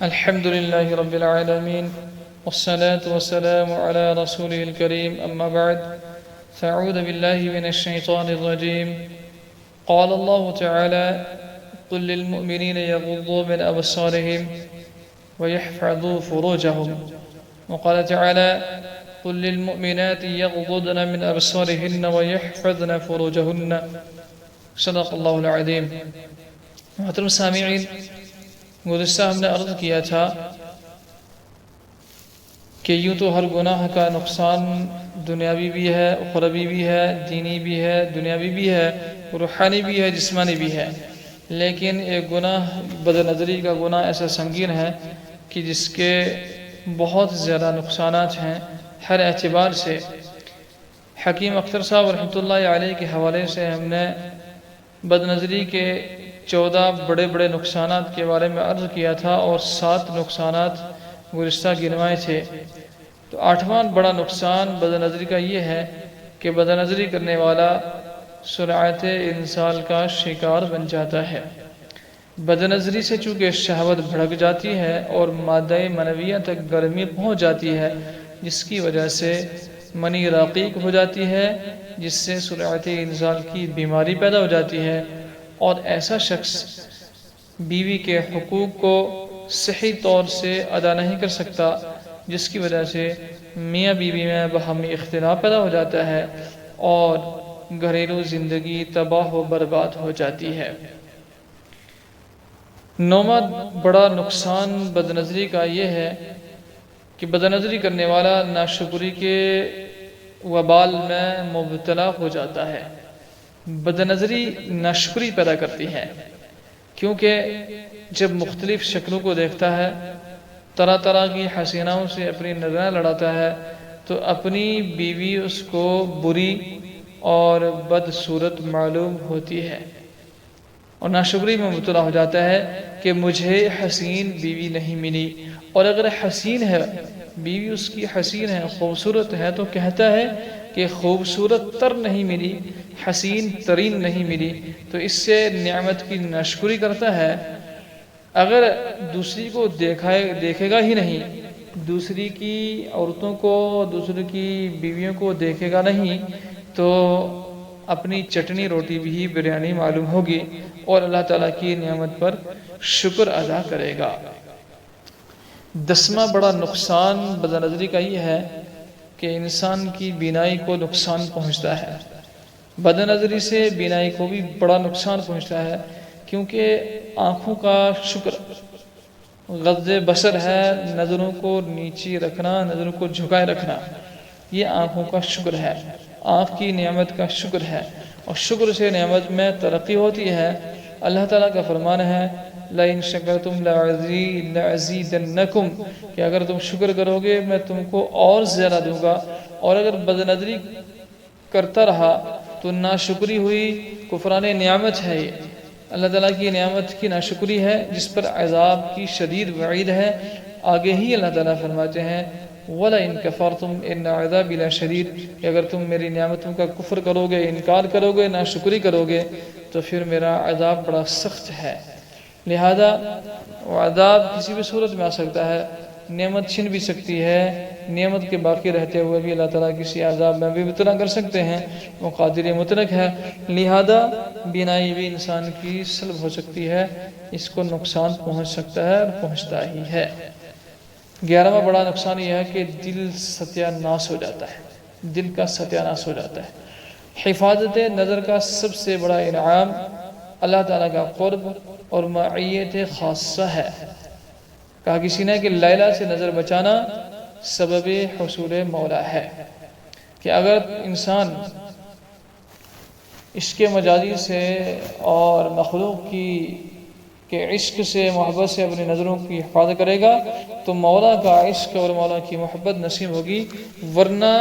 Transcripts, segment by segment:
الحمد لله رب العالمين والصلاة والسلام على رسوله الكريم أما بعد فأعوذ بالله من الشيطان الرجيم. قال الله تعالى: قل للمؤمنين يغضوا من أبصارهم ويحفظوا فروجهم. وقال تعالى: قل للمؤمنات يغضضن من أبصارهن ويحفظن فروجهن. صدق الله العظيم. محترم سامعین، گزشتہ ہم نے عرض کیا تھا کہ یوں تو ہر گناہ کا نقصان دنیاوی بھی ہے، اخروی بھی ہے، دینی بھی ہے، دنیاوی بھی ہے، روحانی بھی ہے، جسمانی بھی ہے، لیکن ایک گناہ بد نظری کا گناہ ایسا سنگین ہے کہ جس کے بہت زیادہ نقصانات ہیں ہر اعتبار سے۔ حکیم اختر صاحب رحمۃ اللہ علیہ کے حوالے سے ہم نے بد نظری کے 14 بڑے بڑے نقصانات کے بارے میں عرض کیا تھا اور 7 نقصانات گزشتہ گنوائے تھے۔ تو 8واں بڑا نقصان بد نظری کا یہ ہے کہ بد نظری کرنے والا سرعت انسال کا شکار بن جاتا ہے۔ بد نظری سے چونکہ شہوت بھڑک جاتی ہے اور مادہ منویہ تک گرمی پہنچ جاتی ہے، جس کی وجہ سے منی رقیق ہو جاتی ہے، جس سے سرعت انسال کی بیماری پیدا ہو جاتی ہے، اور ایسا شخص بیوی کے حقوق کو صحیح طور سے ادا نہیں کر سکتا، جس کی وجہ سے میاں بیوی میں باہمی اختلاف پیدا ہو جاتا ہے اور گھریلو زندگی تباہ و برباد ہو جاتی ہے۔ 9واں بڑا نقصان بد نظری کا یہ ہے کہ بد نظری کرنے والا ناشکری کے وبال میں مبتلا ہو جاتا ہے۔ بد نظری ناشکری پیدا کرتی ہے، کیونکہ جب مختلف شکلوں کو دیکھتا ہے، طرح طرح کی حسیناؤں سے اپنی نظریں لڑاتا ہے، تو اپنی بیوی اس کو بری اور بدصورت معلوم ہوتی ہے اور ناشکری میں مبتلا ہو جاتا ہے کہ مجھے حسین بیوی نہیں ملی، اور اگر حسین ہے بیوی، اس کی حسین ہے، خوبصورت ہے، تو کہتا ہے کہ خوبصورت تر نہیں ملی، حسین ترین نہیں ملی، تو اس سے نعمت کی ناشکری کرتا ہے۔ اگر دوسری کو دیکھے گا ہی نہیں، دوسری کی عورتوں کو، دوسری کی بیویوں کو دیکھے گا نہیں، تو اپنی چٹنی روٹی بھی بریانی معلوم ہوگی اور اللہ تعالیٰ کی نعمت پر شکر ادا کرے گا۔ 10واں بڑا نقصان بد نظری کا یہ ہے کہ انسان کی بینائی کو نقصان پہنچتا ہے۔ بد نظری سے بینائی کو بھی بڑا نقصان پہنچتا ہے، کیونکہ آنکھوں کا شکر غض بصر ہے، نظروں کو نیچی رکھنا، نظروں کو جھکائے رکھنا، یہ آنکھوں کا شکر ہے، آنکھ کی نعمت کا شکر ہے، اور شکر سے نعمت میں ترقی ہوتی ہے۔ اللہ تعالیٰ کا فرمان ہے: لَإِن شَكَرْتُمْ لَأَزِيدَنَّكُمْ، کہ اگر تم شکر کرو گے میں تم کو اور زیادہ دوں گا، اور اگر بد نظری کرتا رہا تو ناشکری ہوئی، کفران نعمت ہے، یہ اللہ تعالیٰ کی نعمت کی ناشکری ہے، جس پر عذاب کی شدید وعید ہے۔ آگے ہی اللہ تعالیٰ فرماتے ہیں: وَلَئِن كَفَرْتُمْ إِنَّ عَذَابِي لَشَدِيدٌ، کہ اگر تم میری نعمتوں کا کفر کرو گے، انکار کرو گے، ناشکری کرو گے، تو پھر میرا عذاب بڑا سخت ہے۔ لہذا عذاب کسی بھی صورت میں آ سکتا ہے، نعمت چھن بھی سکتی ہے، نعمت کے باقی رہتے ہوئے بھی اللہ تعالیٰ کسی عذاب میں بھی مبتلا کر سکتے ہیں، وہ قادر مطلق ہے۔ لہذا بینائی بھی انسان کی سلب ہو سکتی ہے، اس کو نقصان پہنچ سکتا ہے اور پہنچتا ہی ہے۔ 11واں بڑا نقصان یہ ہے کہ دل ستیہ ناس ہو جاتا ہے، دل کا ستیہ ناس ہو جاتا ہے۔ حفاظت نظر کا سب سے بڑا انعام اللہ تعالیٰ کا قرب اور معیت خاصہ ہے۔ کہا کسی نے کہ لیلہ سے نظر بچانا سبب حصول مولا ہے، کہ اگر انسان عشق مجازی سے اور مخلوق کے عشق سے، محبت سے اپنی نظروں کی حفاظت کرے گا تو مولا کا عشق اور مولا کی محبت نصیب ہوگی، ورنہ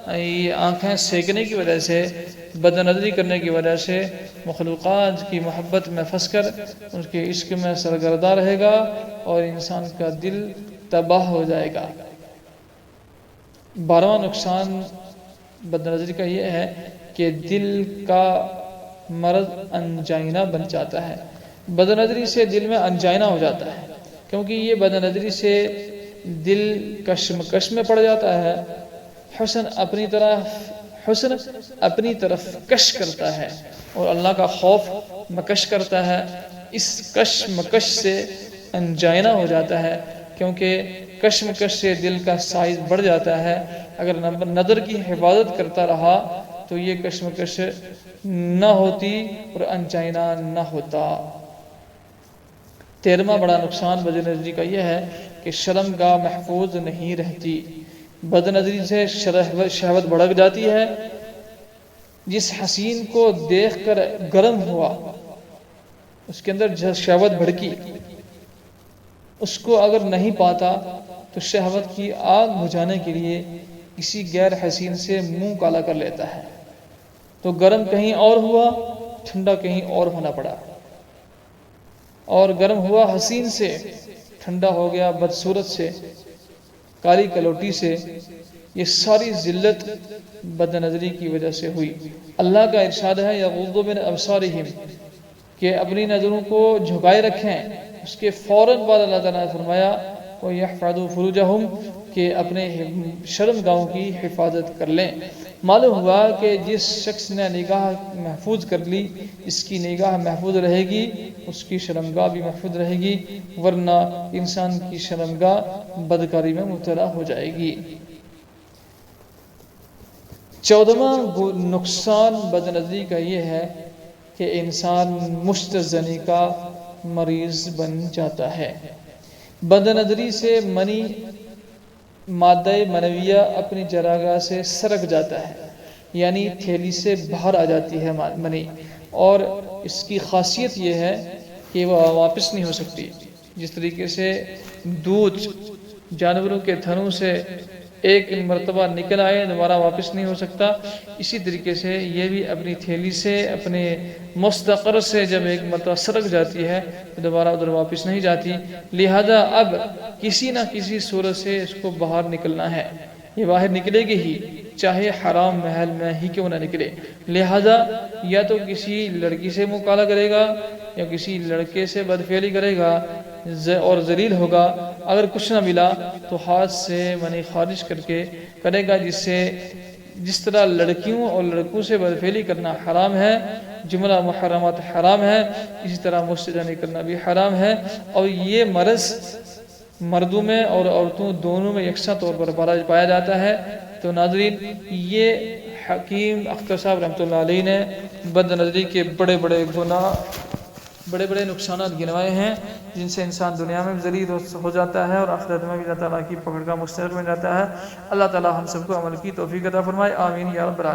یہ آنکھیں سینکنے کی وجہ سے، بد نظری کرنے کی وجہ سے مخلوقات کی محبت میں پھنس کر اس کے عشق میں سرگردہ رہے گا اور انسان کا دل تباہ ہو جائے گا۔ 12واں نقصان بد نظری کا یہ ہے کہ دل کا مرض انجائنا بن جاتا ہے۔ بد نظری سے دل میں انجائنا ہو جاتا ہے، کیونکہ یہ بد نظری سے دل کشمکش میں پڑ جاتا ہے، حسن اپنی طرف کش کرتا ہے اور اللہ کا خوف مکش کرتا ہے۔ اس کشمکش سے انجائنا ہو جاتا ہے، کیونکہ کشمکش سے دل کا سائز بڑھ جاتا ہے۔ اگر نظر کی حفاظت کرتا رہا تو یہ کشمکش نہ ہوتی اور انجائنا نہ ہوتا۔ 13واں بڑا نقصان بد نظری کا یہ ہے کہ شرمگاہ محفوظ نہیں رہتی۔ بد نظری سے شہوت بھڑک جاتی ہے۔ جس حسین کو دیکھ کر گرم ہوا، اس کے اندر شہوت بھڑکی، اس کو اگر نہیں پاتا تو شہوت کی آگ بجھانے کے لیے کسی غیر حسین سے منہ کالا کر لیتا ہے، تو گرم کہیں اور ہوا، ٹھنڈا کہیں اور ہونا پڑا، اور گرم ہوا حسین سے، ٹھنڈا ہو گیا بدصورت سے، کالی کلوٹی سے۔ یہ ساری ذلت بد نظری کی وجہ سے ہوئی۔ اللہ کا ارشاد ہے یغضوا من ابصارہم، کہ اپنی نظروں کو جھکائے رکھیں۔ اس کے فوراً بعد اللہ تعالیٰ نے فرمایا وَيَحْفَظُوا فُرُوجَهُمْ، کہ اپنے شرمگاہوں کی حفاظت کر لیں۔ معلوم ہوا کہ جس شخص نے نگاہ محفوظ کر لی، اس کی نگاہ محفوظ رہے گی، اس کی شرمگاہ بھی محفوظ رہے گی، ورنہ انسان کی شرمگاہ بدکاری میں مبتلا ہو جائے گی۔ 14واں نقصان بد نظری کا یہ ہے کہ انسان مستزنی کا مریض بن جاتا ہے۔ بد نظری سے منی مادہ منویہ اپنی چراگاہ سے سرک جاتا ہے، یعنی تھیلی سے باہر آ جاتی ہے منی، اور اس کی خاصیت یہ ہے کہ وہ واپس نہیں ہو سکتی۔ جس طریقے سے دودھ جانوروں کے تھنوں سے ایک مرتبہ نکل آئے دوبارہ واپس نہیں ہو سکتا، اسی طریقے سے یہ بھی اپنی تھیلی سے، اپنے مستقر سے جب ایک مرتبہ سرک جاتی ہے تو دوبارہ ادھر واپس نہیں جاتی۔ لہذا اب کسی نہ کسی صورت سے اس کو باہر نکلنا ہے، یہ باہر نکلے گی ہی، چاہے حرام محل میں ہی کیوں نہ نکلے۔ لہذا یا تو کسی لڑکی سے منہ کالا کرے گا، یا کسی لڑکے سے بدفعلی کرے گا اور ذلیل ہوگا۔ اگر کچھ نہ ملا تو ہاتھ سے منی خارج کر کے کرے گا، جس طرح لڑکیوں اور لڑکوں سے بدفعلی کرنا حرام ہے، جملہ محرمات حرام ہے، اسی طرح مستزنی کرنا بھی حرام ہے، اور یہ مرض مردوں میں اور عورتوں دونوں میں یکساں طور پر پایا جاتا ہے۔ تو ناظرین، یہ حکیم اختر صاحب رحمۃ اللہ علیہ نے بد نظری کے بڑے بڑے نقصانات گنوائے ہیں، جن سے انسان دنیا میں بھی ذلیل ہو جاتا ہے اور آخرت میں بھی اللہ تعالیٰ کی پکڑ کا مستحق بن جاتا ہے۔ اللہ تعالیٰ ہم سب کو عمل کی توفیق عطا فرمائے، آمین یا رب العالمین۔